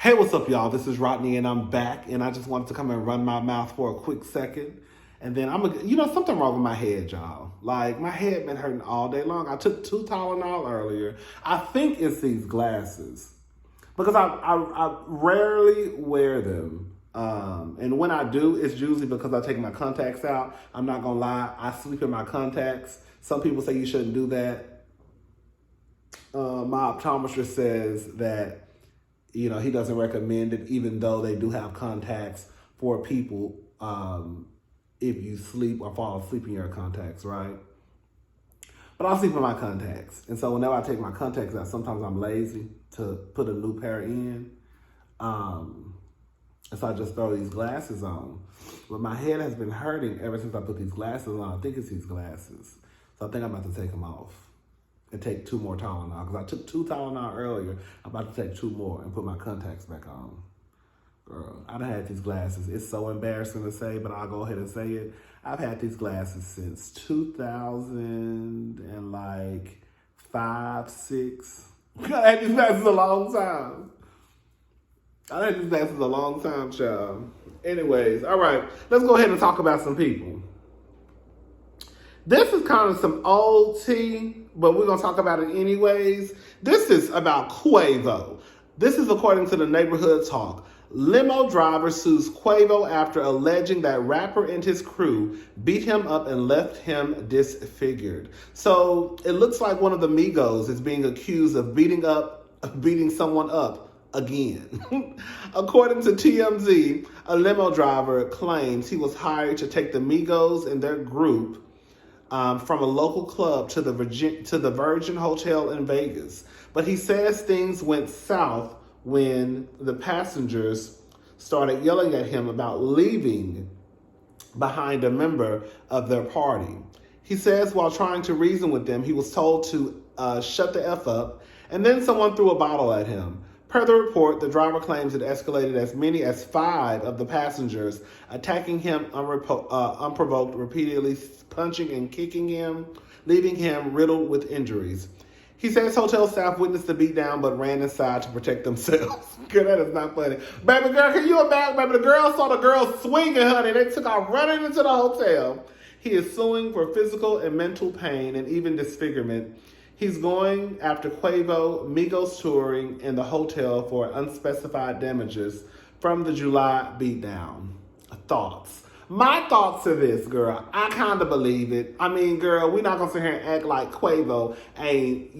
Hey, what's up, y'all? This is Rodney, and I'm back. And I just wanted to come and run my mouth for a quick second. And then something wrong with my head, y'all. Like, my head been hurting all day long. I took 2 Tylenol earlier. I think it's these glasses. Because I rarely wear them. And when I do, it's usually because I take my contacts out. I'm not going to lie. I sleep in my contacts. Some people say you shouldn't do that. My optometrist says that he doesn't recommend it, even though they do have contacts for people if you sleep or fall asleep in your contacts, right? But I sleep in my contacts. And so whenever I take my contacts out, sometimes I'm lazy to put a new pair in. And so I just throw these glasses on. But my head has been hurting ever since I put these glasses on. I think it's these glasses. So I think I'm about to take them off and take 2 more Tylenol. Because I took 2 Tylenol earlier. I'm about to take 2 more and put my contacts back on. Girl, I done had these glasses. It's so embarrassing to say, but I'll go ahead and say it. I've had these glasses since 2005, 6. I had these glasses a long time. Child. Anyways, all right. Let's go ahead and talk about some people. This is kind of some old tea, but we're going to talk about it anyways. This is about Quavo. This is according to the Neighborhood Talk. Limo driver sues Quavo after alleging that rapper and his crew beat him up and left him disfigured. So it looks like one of the Migos is being accused of beating someone up again. According to TMZ, a limo driver claims he was hired to take the Migos and their group from a local club to the Virgin Hotel in Vegas. But he says things went south when the passengers started yelling at him about leaving behind a member of their party. He says while trying to reason with them, he was told to shut the F up, and then someone threw a bottle at him. Per the report, the driver claims it escalated as many as 5 of the passengers attacking him unprovoked, repeatedly punching and kicking him, leaving him riddled with injuries. He says hotel staff witnessed the beatdown but ran inside to protect themselves. Girl, that is not funny. Baby girl, can you imagine? Baby, the girl saw the girl swinging, honey. They took off running into the hotel. He is suing for physical and mental pain and even disfigurement. He's going after Quavo, Migos touring, and the hotel for unspecified damages from the July beatdown. Thoughts? My thoughts are this, girl. I kind of believe it. I mean, girl, we're not going to sit here and act like Quavo ain't,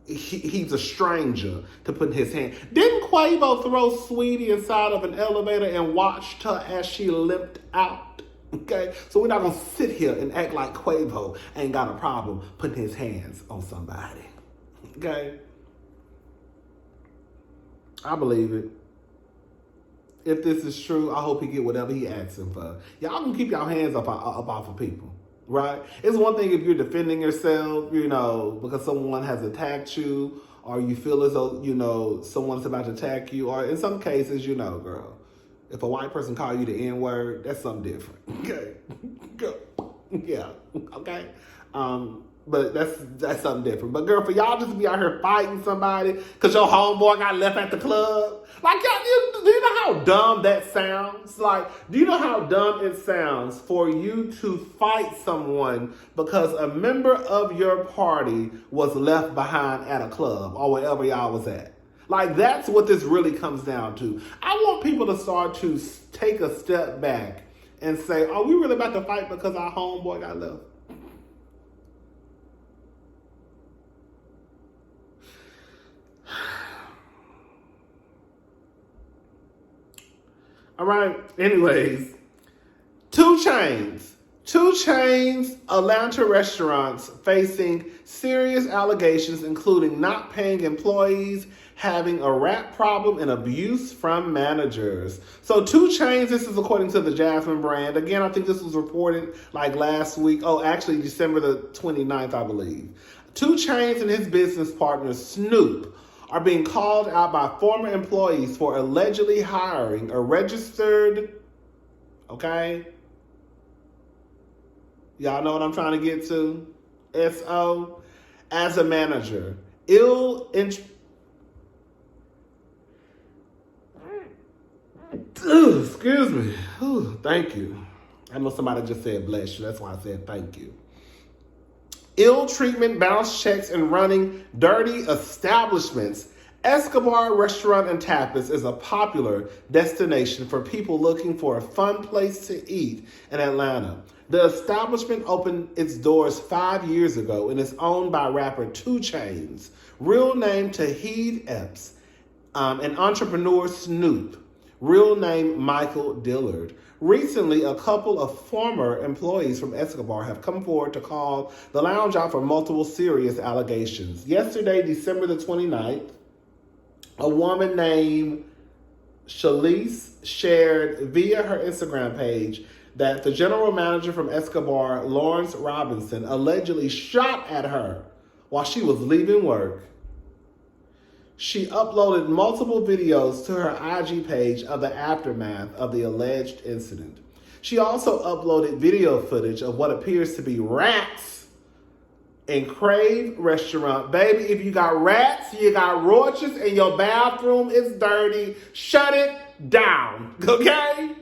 he's a stranger to put his hand. Didn't Quavo throw Sweetie inside of an elevator and watched her as she limped out? Okay? So we're not going to sit here and act like Quavo ain't got a problem putting his hands on somebody. Okay? I believe it. If this is true, I hope he get whatever he asking for. Y'all can keep y'all hands up off of people, right? It's one thing if you're defending yourself, because someone has attacked you, or you feel as though, someone's about to attack you, or in some cases, girl, if a white person call you the N-word, that's something different, okay? Yeah, okay? But that's something different. But girl, for y'all just to be out here fighting somebody because your homeboy got left at the club, like, y'all, do you know how dumb that sounds? Like, do you know how dumb it sounds for you to fight someone because a member of your party was left behind at a club or wherever y'all was at? Like, that's what this really comes down to. I want people to start to take a step back and say, are we really about to fight because our homeboy got left? All right. Anyways, 2 Chainz. 2 Chainz Atlanta restaurants facing serious allegations, including not paying employees, having a rat problem, and abuse from managers. So 2 Chainz, this is according to the Jasmine brand. Again, I think this was reported like last week. Oh, actually December the 29th, I believe. 2 Chainz and his business partner, Snoop, are being called out by former employees for allegedly hiring a registered, okay? Y'all know what I'm trying to get to? S.O. as a manager. Excuse me. Thank you. I know somebody just said bless you. That's why I said thank you. Ill treatment, bounce checks, and running dirty establishments. Escobar Restaurant and Tapas is a popular destination for people looking for a fun place to eat in Atlanta. The establishment opened its doors 5 years ago and is owned by rapper 2 Chainz, real name Taheed Epps, and entrepreneur Snoop, real name Michael Dillard. Recently, a couple of former employees from Escobar have come forward to call the lounge out for multiple serious allegations. Yesterday, December the 29th, a woman named Shalise shared via her Instagram page that the general manager from Escobar, Lawrence Robinson, allegedly shot at her while she was leaving work. She uploaded multiple videos to her IG page of the aftermath of the alleged incident. She also uploaded video footage of what appears to be rats in Crave restaurant. Baby, if you got rats, you got roaches, and your bathroom is dirty, shut it down, okay?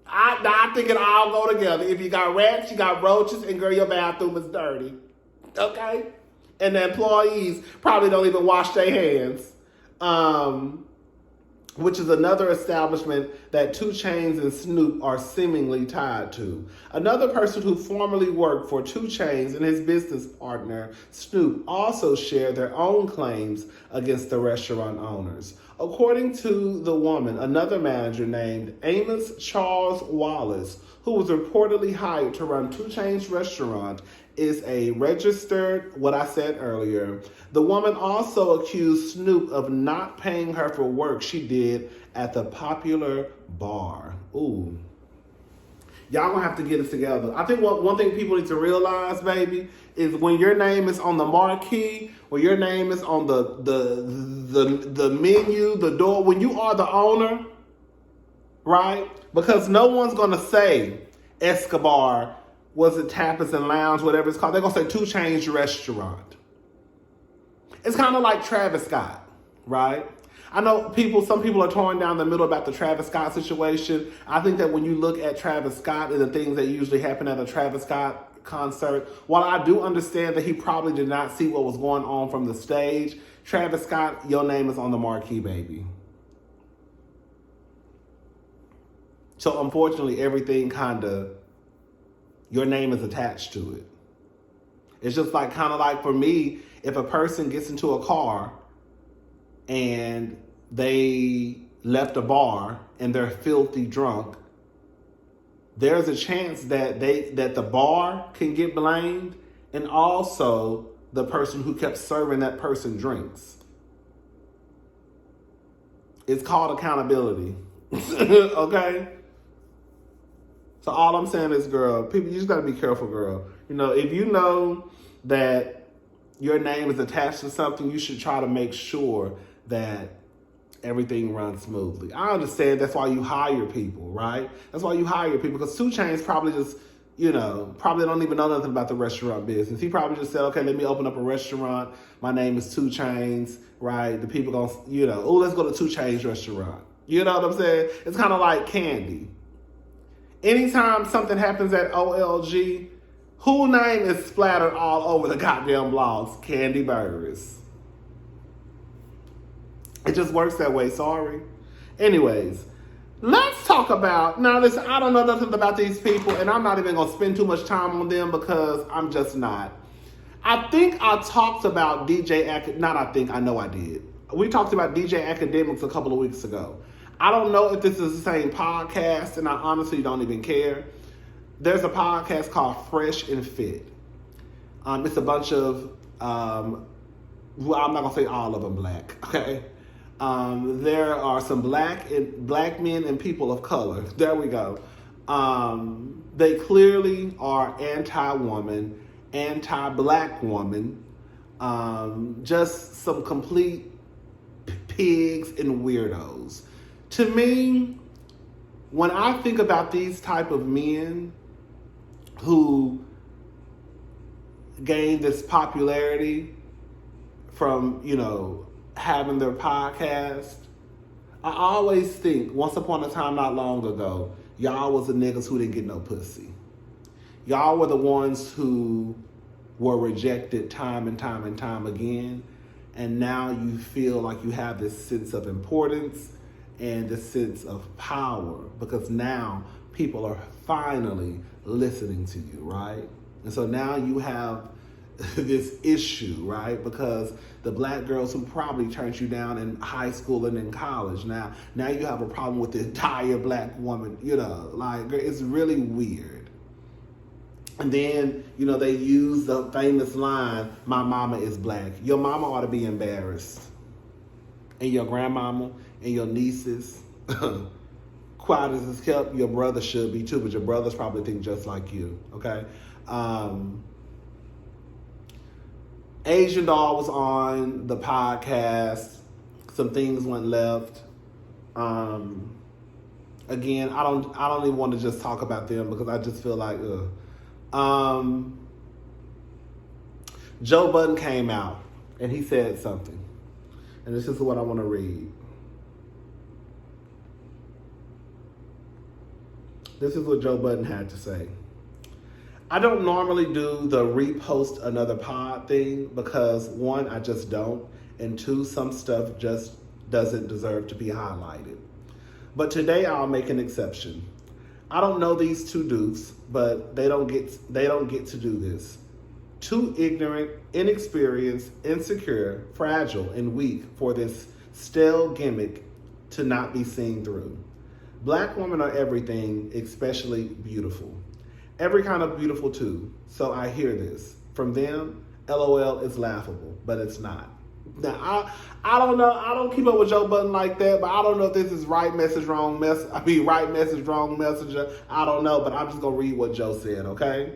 I think it all go together. If you got rats, you got roaches, and girl, your bathroom is dirty, okay? And the employees probably don't even wash their hands, which is another establishment that 2 Chainz and Snoop are seemingly tied to. Another person who formerly worked for 2 Chainz and his business partner, Snoop, also shared their own claims against the restaurant owners. According to the woman, another manager named Amos Charles Wallace, who was reportedly hired to run 2 Chainz restaurant, is a registered, what I said earlier. The woman also accused Snoop of not paying her for work she did at the popular bar. Ooh. Y'all gonna have to get it together. I think one thing people need to realize, baby, is when your name is on the marquee, when your name is on the menu, the door, when you are the owner, right? Because no one's gonna say Escobar, was it Tapas and Lounge, whatever it's called. They're gonna say 2 Chainz Restaurant. It's kind of like Travis Scott, right? I know some people are torn down the middle about the Travis Scott situation. I think that when you look at Travis Scott and the things that usually happen at a Travis Scott concert, while I do understand that he probably did not see what was going on from the stage, Travis Scott, your name is on the marquee, baby. So unfortunately, everything your name is attached to it. It's just like, kind of like for me, if a person gets into a car and they left a bar and they're filthy drunk, there's a chance that the bar can get blamed, and also the person who kept serving that person drinks. It's called accountability. Okay? So all I'm saying is, girl, people, you just gotta be careful, girl. You know, if you know that your name is attached to something, you should try to make sure that everything runs smoothly. I understand that's why you hire people, right? That's why you hire people, because 2 Chainz probably just, probably don't even know nothing about the restaurant business. He probably just said, okay, let me open up a restaurant. My name is 2 Chainz, right? The people gonna, oh, let's go to 2 Chainz restaurant. You know what I'm saying? It's kind of like candy. Anytime something happens at OLG, whose name is splattered all over the goddamn blogs? Candy Burgers. It just works that way, sorry. Anyways, let's talk about, now listen, I don't know nothing about these people, and I'm not even going to spend too much time on them because I'm just not. I think I talked about I know I did. We talked about DJ Academics a couple of weeks ago. I don't know if this is the same podcast, and I honestly don't even care. There's a podcast called Fresh and Fit. It's a bunch of, I'm not going to say all of them black, okay? There are some black men and people of color. There we go. They clearly are anti-woman, anti-black woman, just some complete pigs and weirdos. To me, when I think about these type of men who gain this popularity from, having their podcast, I always think, once upon a time not long ago, y'all was the niggas who didn't get no pussy. Y'all were the ones who were rejected time and time and time again. And now you feel like you have this sense of importance and this sense of power because now people are finally listening to you, right? And so now you have this issue, right? Because the black girls who probably turned you down in high school and in college, now you have a problem with the entire black woman, like it's really weird. And then, they use the famous line, "My mama is black." Your mama ought to be embarrassed. And your grandmama and your nieces, quiet as it's kept, your brother should be too, but your brothers probably think just like you, okay? Asian Doll was on the podcast. Some things went left. Again, I don't even want to just talk about them because I just feel like, Joe Budden came out and he said something. And this is what I want to read. This is what Joe Budden had to say. "I don't normally do the repost another pod thing because one, I just don't, and two, some stuff just doesn't deserve to be highlighted. But today I'll make an exception. I don't know these two dudes, but they don't get to do this. Too ignorant, inexperienced, insecure, fragile, and weak for this stale gimmick to not be seen through. Black women are everything, especially beautiful. Every kind of beautiful too. So I hear this. From them, LOL is laughable, but it's not." Now, I don't know. I don't keep up with Joe Budden like that, but I don't know if this is right message, wrong message. Right message, wrong messenger. I don't know, but I'm just going to read what Joe said, okay?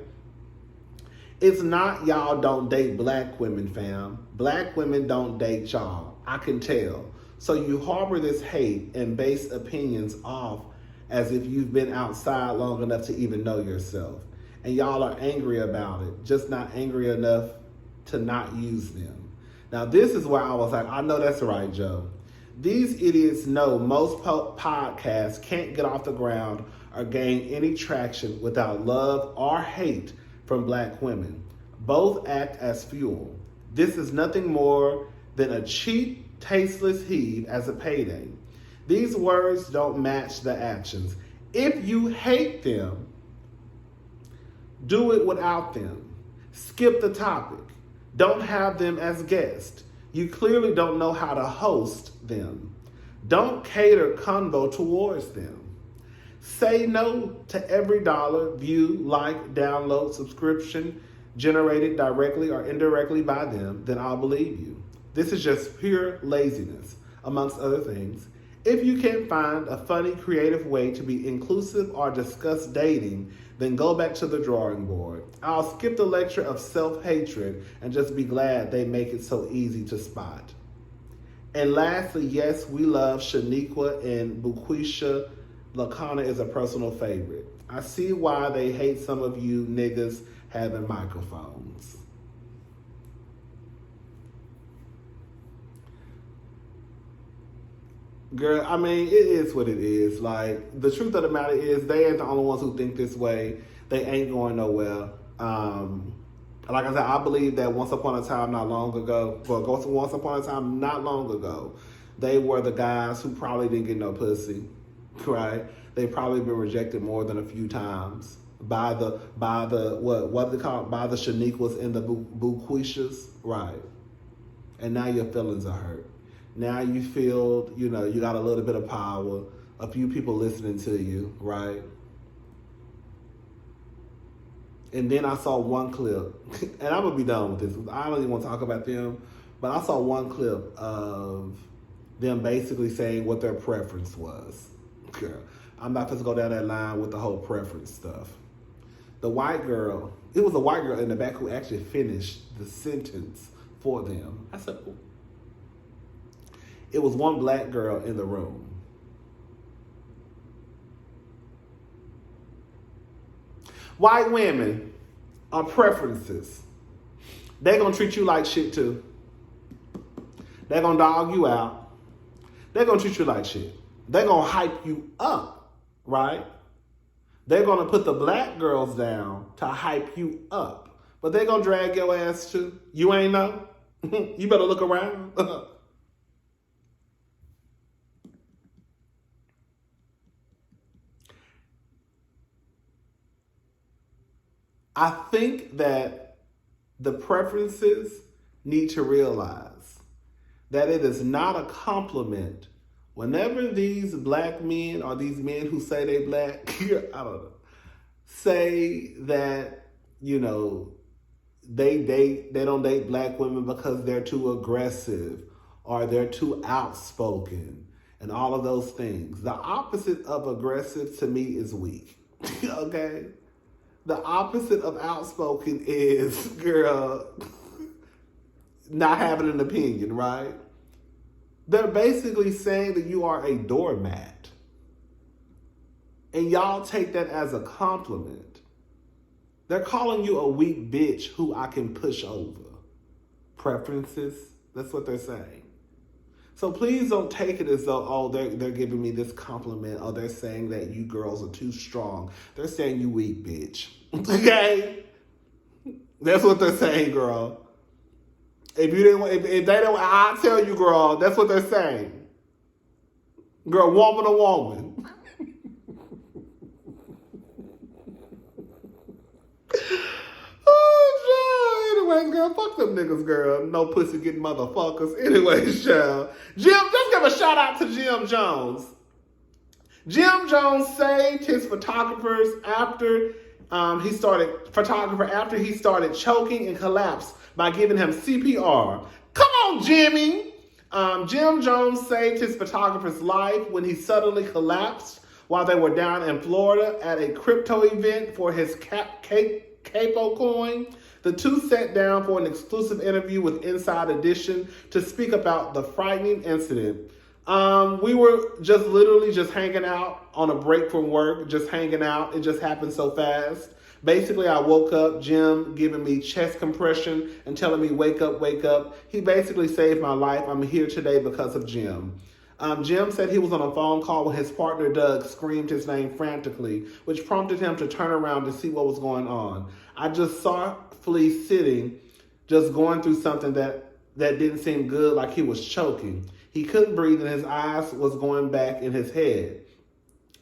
"It's not y'all don't date black women, fam. Black women don't date y'all. I can tell. So you harbor this hate and base opinions off as if you've been outside long enough to even know yourself. And y'all are angry about it, just not angry enough to not use them." Now, this is where I was like, I know that's right, Joe. These idiots know most podcasts can't get off the ground or gain any traction without love or hate from black women. Both act as fuel. This is nothing more than a cheap, tasteless heave as a payday. These words don't match the actions. If you hate them, do it without them. Skip the topic. Don't have them as guests. You clearly don't know how to host them. Don't cater convo towards them. Say no to every dollar, view, like, download, subscription generated directly or indirectly by them, then I'll believe you. This is just pure laziness, amongst other things. If you can't find a funny, creative way to be inclusive or discuss dating, then go back to the drawing board. I'll skip the lecture of self-hatred and just be glad they make it so easy to spot. And lastly, yes, we love Shaniqua and Buquisha. Lacana is a personal favorite. I see why they hate some of you niggas having microphones. Girl, I mean, it is what it is. Like, the truth of the matter is, they ain't the only ones who think this way. They ain't going nowhere. Like I said, I believe that once upon a time not long ago, they were the guys who probably didn't get no pussy, right? They probably been rejected more than a few times by the what they call it, by the Shaniquas and the Buquishas, right? And now your feelings are hurt. Now you feel, you got a little bit of power, a few people listening to you, right? And then I saw one clip, and I'm going to be done with this. I don't even want to talk about them, but I saw one clip of them basically saying what their preference was. Girl, I'm not going to go down that line with the whole preference stuff. The white girl, it was a white girl in the back who actually finished the sentence for them. I said, oh. It was one black girl in the room. White women are preferences. They're going to treat you like shit too. They're going to dog you out. they're going to treat you like shit. They're going to hype you up, right? They're going to put the black girls down to hype you up. But they're going to drag your ass too. You ain't know? You better look around. I think that the preferences need to realize that it is not a compliment whenever these black men or these men who say they black, I don't know, say that, you know, they don't date black women because they're too aggressive or they're too outspoken and all of those things. The opposite of aggressive to me is weak. Okay? The opposite of outspoken is, girl, not having an opinion, right? They're basically saying that you are a doormat. And y'all take that as a compliment. They're calling you a weak bitch who I can push over. Preferences, that's what they're saying. So please don't take it as though, oh, they're giving me this compliment, or they're saying that you girls are too strong. They're saying you weak, bitch. Okay? That's what they're saying, girl. If they don't, I tell you, girl, that's what they're saying. Girl, woman to woman. Oh, child. Anyways, girl, fuck them niggas, girl. No pussy getting motherfuckers. Anyways, child. Just give a shout out to Jim Jones. Jim Jones saved his photographers after he started choking and collapsed by giving him CPR. Come on, Jimmy. Jim Jones saved his photographer's life when he suddenly collapsed while they were down in Florida at a crypto event for his Quavo coin. The two sat down for an exclusive interview with Inside Edition to speak about the frightening incident. We were literally just hanging out on a break from work, just hanging out. It just happened so fast. Basically, I woke up, Jim giving me chest compression and telling me, wake up, wake up. He basically saved my life. I'm here today because of Jim. Jim said he was on a phone call when his partner, Doug, screamed his name frantically, which prompted him to turn around to see what was going on. I just softly sitting, just going through something that didn't seem good, like he was choking. He couldn't breathe and his eyes was going back in his head.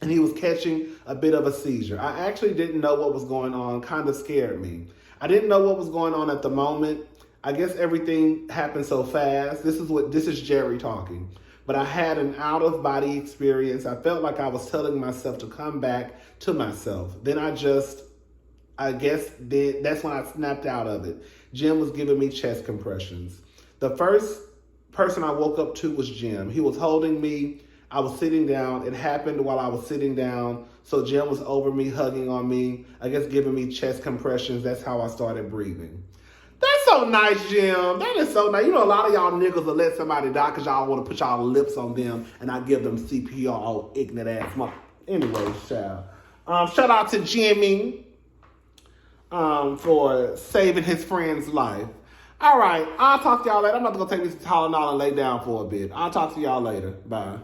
And he was catching a bit of a seizure. I actually didn't know what was going on, kind of scared me. I didn't know what was going on at the moment. I guess everything happened so fast. This is Jerry talking. But I had an out-of-body experience. I felt like I was telling myself to come back to myself. Then that's when I snapped out of it. Jim was giving me chest compressions. The first person I woke up to was Jim. He was holding me. I was sitting down. It happened while I was sitting down. So Jim was over me, hugging on me, I guess giving me chest compressions. That's how I started breathing. That's so nice, Jim. That is so nice. You know, a lot of y'all niggas will let somebody die because y'all want to put y'all lips on them and I give them CPR, all ignorant ass mother. Anyway, child. Shout out to Jimmy for saving his friend's life. All right, I'll talk to y'all later. I'm about to go take this Tylenol and lay down for a bit. I'll talk to y'all later. Bye.